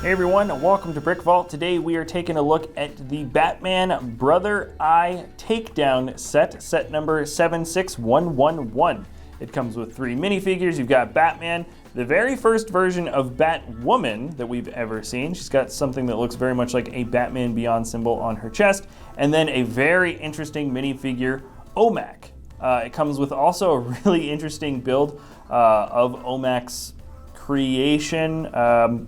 Hey everyone, welcome to BrickVault. Today we are taking a look at the Batman Brother Eye Takedown set number 76111. It comes with 3 minifigures. You've got Batman, the very first version of Batwoman that we've ever seen. She's got something that looks very much like a Batman Beyond symbol on her chest, and then a very interesting minifigure, OMAC. It comes with also a really interesting build of OMAC's creation.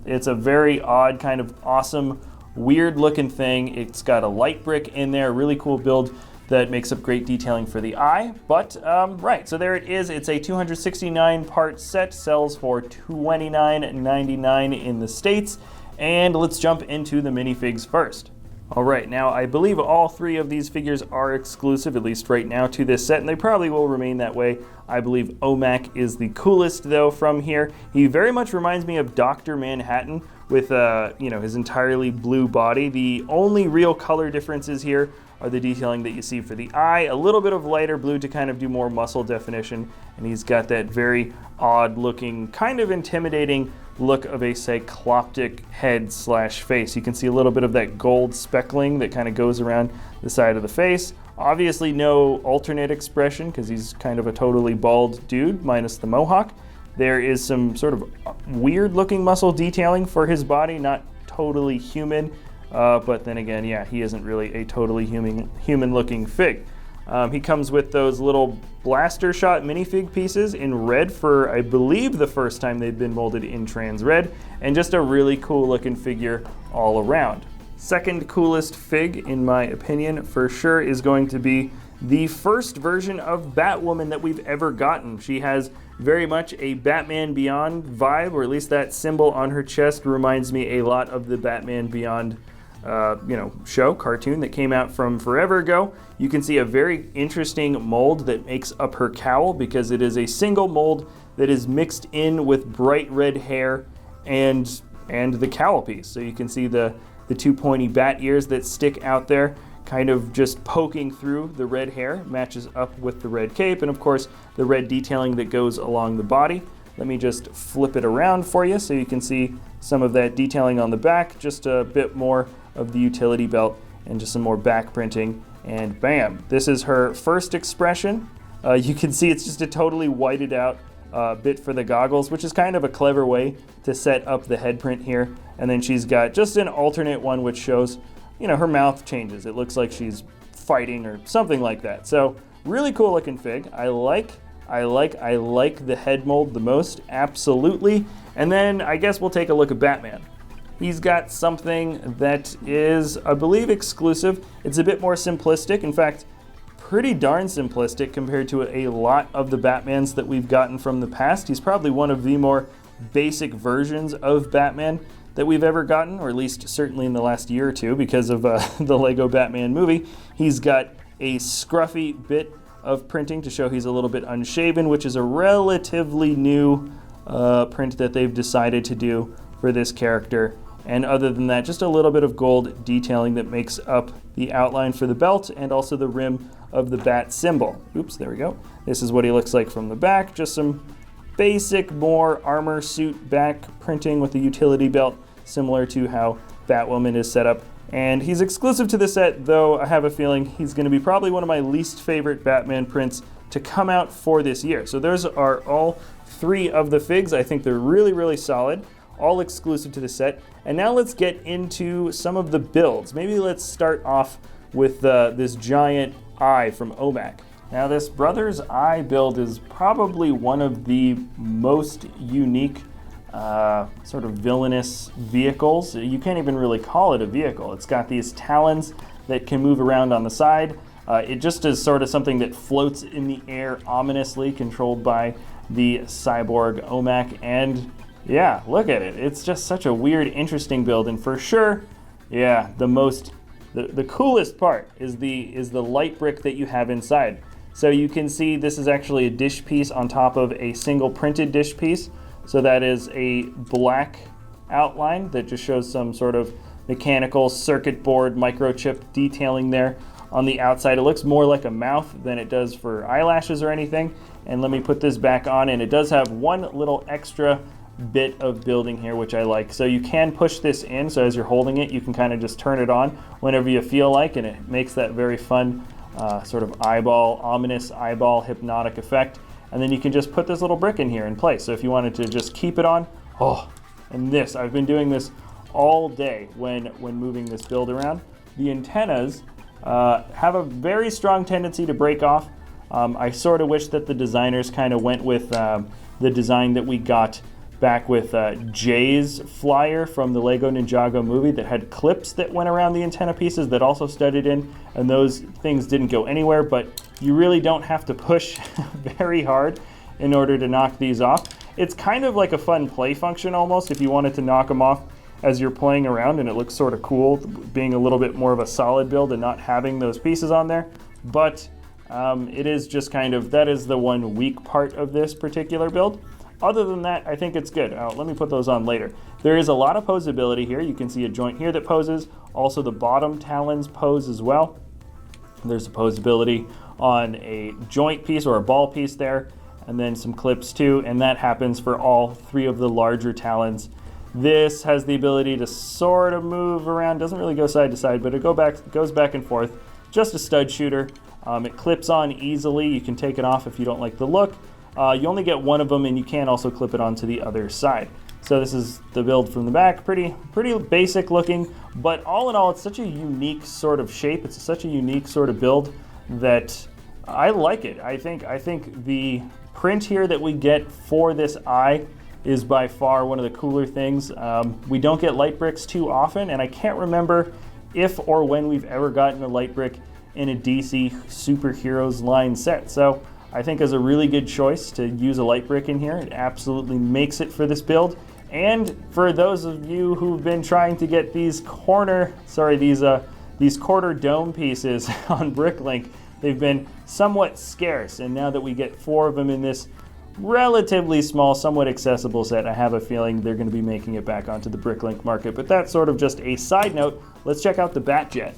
It's a very odd, kind of awesome, weird looking thing. It's got a light brick in there, really cool build that makes up great detailing for the eye. But right, so there it is. It's a 269 part set, sells for $29.99 in the States. And let's jump into the minifigs first. All right, now I believe all 3 of these figures are exclusive, at least right now, to this set, and they probably will remain that way. I believe OMAC is the coolest, though, from here. He very much reminds me of Dr. Manhattan with, his entirely blue body. The only real color differences here are the detailing that you see for the eye, a little bit of lighter blue to kind of do more muscle definition, and he's got that very odd-looking, kind of intimidating look of a cycloptic head slash face. You can see a little bit of that gold speckling that kind of goes around the side of the face. Obviously no alternate expression because he's kind of a totally bald dude minus the mohawk. There is some sort of weird looking muscle detailing for his body, not totally human, but then again, yeah, he isn't really a totally human looking fig. He comes with those little blaster shot minifig pieces in red for, I believe, the first time they've been molded in trans red, and just a really cool looking figure all around. Second coolest fig, in my opinion, for sure, is going to be the first version of Batwoman that we've ever gotten. She has very much a Batman Beyond vibe, or at least that symbol on her chest reminds me a lot of the Batman Beyond cartoon that came out from forever ago. You can see a very interesting mold that makes up her cowl because it is a single mold that is mixed in with bright red hair and the cowl piece. So you can see the 2 pointy bat ears that stick out there, kind of just poking through the red hair, matches up with the red cape, and of course the red detailing that goes along the body. Let me just flip it around for you so you can see some of that detailing on the back, just a bit more of the utility belt and just some more back printing, and bam, this is her first expression. You can see it's just a totally whited out bit for the goggles, which is kind of a clever way to set up the head print here. And then she's got just an alternate one which shows, her mouth changes. It looks like she's fighting or something like that. So really cool looking fig. I like the head mold the most, absolutely. And then I guess we'll take a look at Batman. He's got something that is, I believe, exclusive. It's a bit more simplistic. In fact, pretty darn simplistic compared to a lot of the Batmans that we've gotten from the past. He's probably one of the more basic versions of Batman that we've ever gotten, or at least certainly in the last year or two because of the Lego Batman movie. He's got a scruffy bit of printing to show he's a little bit unshaven, which is a relatively new print that they've decided to do for this character. And other than that, just a little bit of gold detailing that makes up the outline for the belt and also the rim of the bat symbol. Oops, there we go. This is what he looks like from the back. Just some basic, more armor suit back printing with the utility belt, similar to how Batwoman is set up. And he's exclusive to the set, though I have a feeling he's going to be probably one of my least favorite Batman prints to come out for this year. So those are all 3 of the figs. I think they're really, really solid, all exclusive to the set. And now let's get into some of the builds. Maybe let's start off with this giant eye from OMAC. Now this Brother's Eye build is probably one of the most unique sort of villainous vehicles. You can't even really call it a vehicle. It's got these talons that can move around on the side. It just is sort of something that floats in the air ominously, controlled by the cyborg OMAC. And yeah, look at it. It's just such a weird, interesting build. And for sure, yeah, the coolest part is the light brick that you have inside. So you can see this is actually a dish piece on top of a single printed dish piece. So that is a black outline that just shows some sort of mechanical circuit board microchip detailing there on the outside. It looks more like a mouth than it does for eyelashes or anything. And let me put this back on, and it does have one little extra bit of building here, which I like. So you can push this in, so as you're holding it, you can kind of just turn it on whenever you feel like, and it makes that very fun sort of ominous eyeball hypnotic effect. And then you can just put this little brick in here in place. So if you wanted to just keep it on, and this, I've been doing this all day when moving this build around. The antennas have a very strong tendency to break off. I sort of wish that the designers kind of went with the design that we got back with Jay's flyer from the Lego Ninjago movie that had clips that went around the antenna pieces that also studded in, and those things didn't go anywhere, but you really don't have to push very hard in order to knock these off. It's kind of like a fun play function almost if you wanted to knock them off as you're playing around, and it looks sort of cool being a little bit more of a solid build and not having those pieces on there. But it is just kind of, that is the one weak part of this particular build. Other than that, I think it's good. Let me put those on later. There is a lot of posability here. You can see a joint here that poses. Also the bottom talons pose as well. There's a posability on a joint piece or a ball piece there, and then some clips too, and that happens for all three of the larger talons. This has the ability to sort of move around, doesn't really go side to side, but it goes back and forth. Just a stud shooter. It clips on easily. You can take it off if you don't like the look. You only get one of them, and you can also clip it onto the other side. So this is the build from the back. Pretty basic looking, but all in all, it's such a unique sort of shape. It's such a unique sort of build that I like it. I think the print here that we get for this eye is by far one of the cooler things. We don't get light bricks too often, and I can't remember if or when we've ever gotten a light brick in a DC Superheroes line set. So I think is a really good choice to use a light brick in here. It absolutely makes it for this build. And for those of you who've been trying to get these quarter dome pieces on BrickLink, they've been somewhat scarce. And now that we get 4 of them in this relatively small, somewhat accessible set, I have a feeling they're going to be making it back onto the BrickLink market. But that's sort of just a side note. Let's check out the Batjet.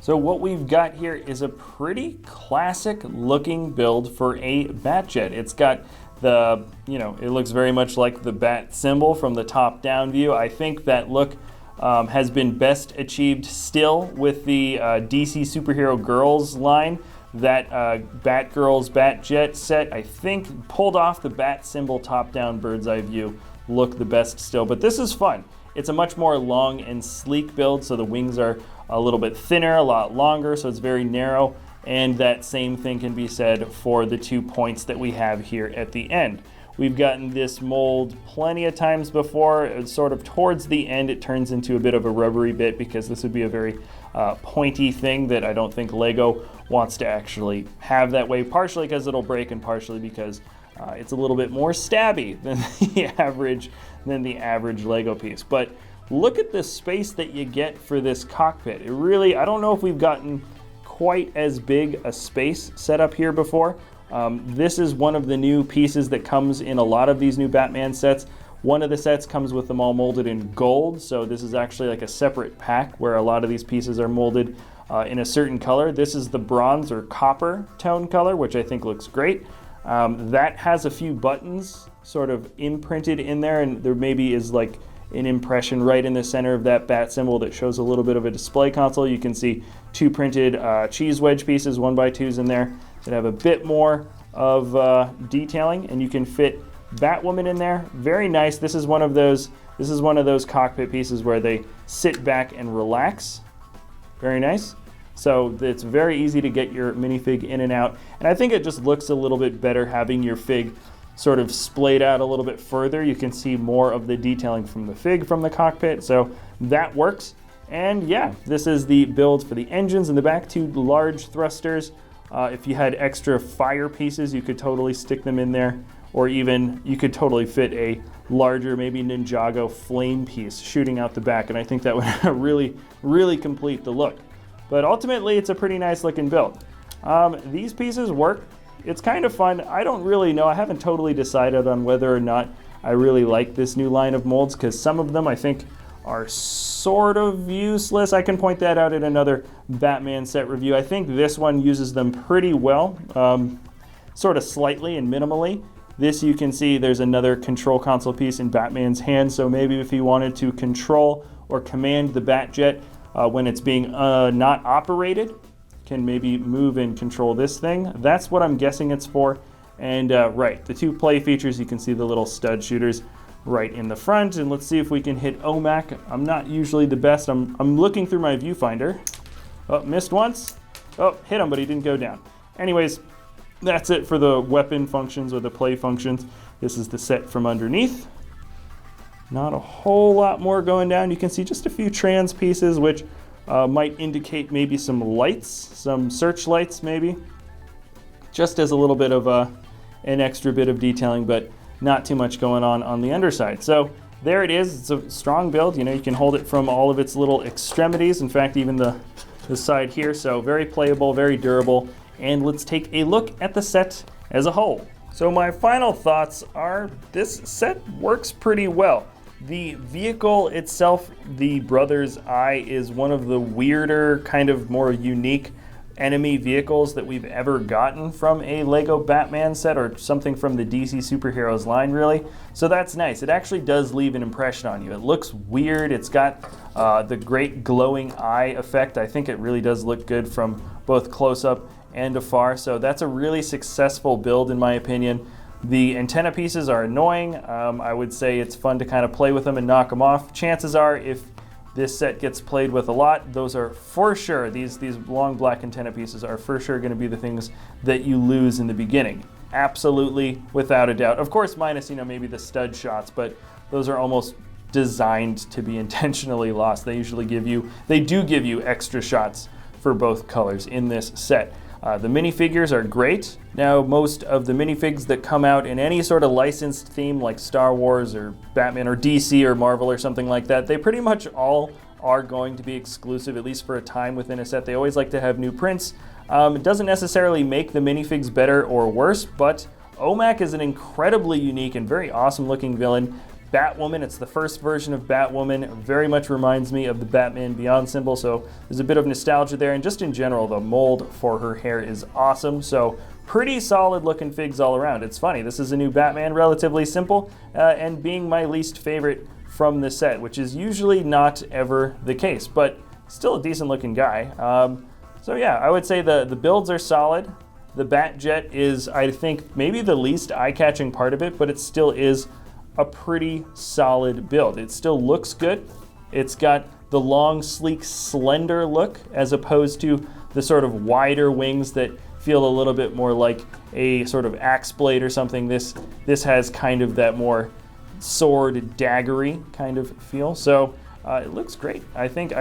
So what we've got here is a pretty classic looking build for a Batjet. It's got the, it looks very much like the bat symbol from the top down view. I think that look has been best achieved still with the DC Superhero Girls line. That Batgirls Batjet set, I think, pulled off the bat symbol top down bird's eye view look the best still. But this is fun. It's a much more long and sleek build, so the wings are a little bit thinner, a lot longer, so it's very narrow, and that same thing can be said for the 2 points that we have here at the end. We've gotten this mold plenty of times before. It's sort of towards the end it turns into a bit of a rubbery bit because this would be a very pointy thing that I don't think Lego wants to actually have that way, partially because it'll break and partially because it's a little bit more stabby than the average Lego piece. But look at the space that you get for this cockpit. It really, I don't know if we've gotten quite as big a space set up here before. This is one of the new pieces that comes in a lot of these new Batman sets. One of the sets comes with them all molded in gold, so this is actually like a separate pack where a lot of these pieces are molded in a certain color. This is the bronze or copper tone color, which I think looks great. That has a few buttons sort of imprinted in there, and there maybe is like an impression right in the center of that bat symbol that shows a little bit of a display console. You can see 2 printed cheese wedge pieces, 1x2s in there that have a bit more of detailing, and you can fit Batwoman in there. Very nice. This is one of those cockpit pieces where they sit back and relax. Very nice. So it's very easy to get your minifig in and out, and I think it just looks a little bit better having your fig sort of splayed out a little bit further. You can see more of the detailing from the fig from the cockpit, so that works. And yeah, this is the build for the engines in the back, 2 large thrusters. If you had extra fire pieces, you could totally stick them in there, or even you could totally fit a larger, maybe Ninjago flame piece shooting out the back, and I think that would really complete the look. But ultimately, it's a pretty nice looking build. These pieces work. It's kind of fun. I don't really know. I haven't totally decided on whether or not I really like this new line of molds, because some of them I think are sort of useless. I can point that out in another Batman set review. I think this one uses them pretty well, sort of slightly and minimally. This, you can see there's another control console piece in Batman's hand, so maybe if he wanted to control or command the Batjet when it's being not operated, can maybe move and control this thing. That's what I'm guessing it's for. And right, the 2 play features, you can see the little stud shooters right in the front. And let's see if we can hit OMAC. I'm not usually the best. I'm looking through my viewfinder. Oh, missed once. Oh, hit him, but he didn't go down. Anyways, that's it for the weapon functions or the play functions. This is the set from underneath. Not a whole lot more going down. You can see just a few trans pieces, which might indicate maybe some lights, some searchlights maybe, just as a little bit of an extra bit of detailing, but not too much going on the underside. So there it is. It's a strong build. You know, you can hold it from all of its little extremities. In fact, even the side here. So very playable, very durable. And let's take a look at the set as a whole. So my final thoughts are this set works pretty well. The vehicle itself, the Brother's Eye, is one of the weirder, kind of more unique enemy vehicles that we've ever gotten from a Lego Batman set or something from the DC Superheroes line, really. So that's nice. It actually does leave an impression on you. It looks weird. It's got the great glowing eye effect. I think it really does look good from both close-up and afar. So that's a really successful build in my opinion. The antenna pieces are annoying. I would say it's fun to kind of play with them and knock them off. Chances are, if this set gets played with a lot, those are for sure, these long black antenna pieces are for sure going to be the things that you lose in the beginning. Absolutely, without a doubt. Of course, minus, you know, maybe the stud shots, but those are almost designed to be intentionally lost. They do give you extra shots for both colors in this set. The minifigures are great. Now, most of the minifigs that come out in any sort of licensed theme like Star Wars or Batman or DC or Marvel or something like that, they pretty much all are going to be exclusive, at least for a time within a set. They always like to have new prints. It doesn't necessarily make the minifigs better or worse, but OMAC is an incredibly unique and very awesome looking villain. Batwoman, it's the first version of Batwoman, very much reminds me of the Batman Beyond symbol, so there's a bit of nostalgia there, and just in general, the mold for her hair is awesome, so pretty solid looking figs all around. It's funny, this is a new Batman, relatively simple, and being my least favorite from the set, which is usually not ever the case, but still a decent looking guy. So yeah, I would say the builds are solid. The Batjet is, I think, maybe the least eye-catching part of it, but it still is a pretty solid build. It still looks good. It's got the long, sleek, slender look as opposed to the sort of wider wings that feel a little bit more like a sort of axe blade or something. This has kind of that more sword daggery kind of feel. So it looks great. I think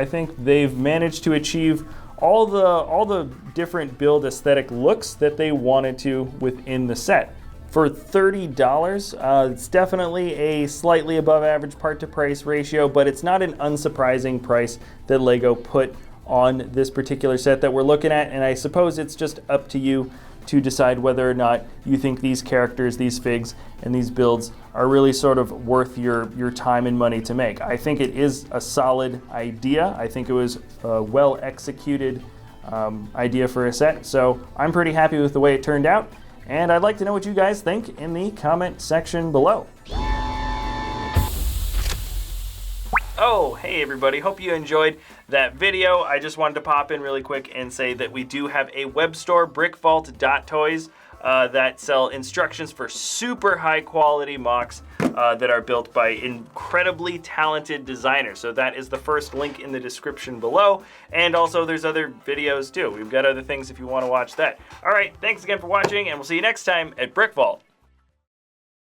they've managed to achieve all the different build aesthetic looks that they wanted to within the set. For $30, it's definitely a slightly above average part to price ratio, but it's not an unsurprising price that Lego put on this particular set that we're looking at, and I suppose it's just up to you to decide whether or not you think these characters, these figs, and these builds are really sort of worth your time and money to make. I think it is a solid idea. I think it was a well executed idea for a set, so I'm pretty happy with the way it turned out. And I'd like to know what you guys think in the comment section below. Oh, hey everybody, hope you enjoyed that video. I just wanted to pop in really quick and say that we do have a web store, BrickVault.toys, that sell instructions for super high quality mocks that are built by incredibly talented designers. So that is the first link in the description below. And also there's other videos too. We've got other things if you want to watch that. All right, thanks again for watching, and we'll see you next time at BrickVault.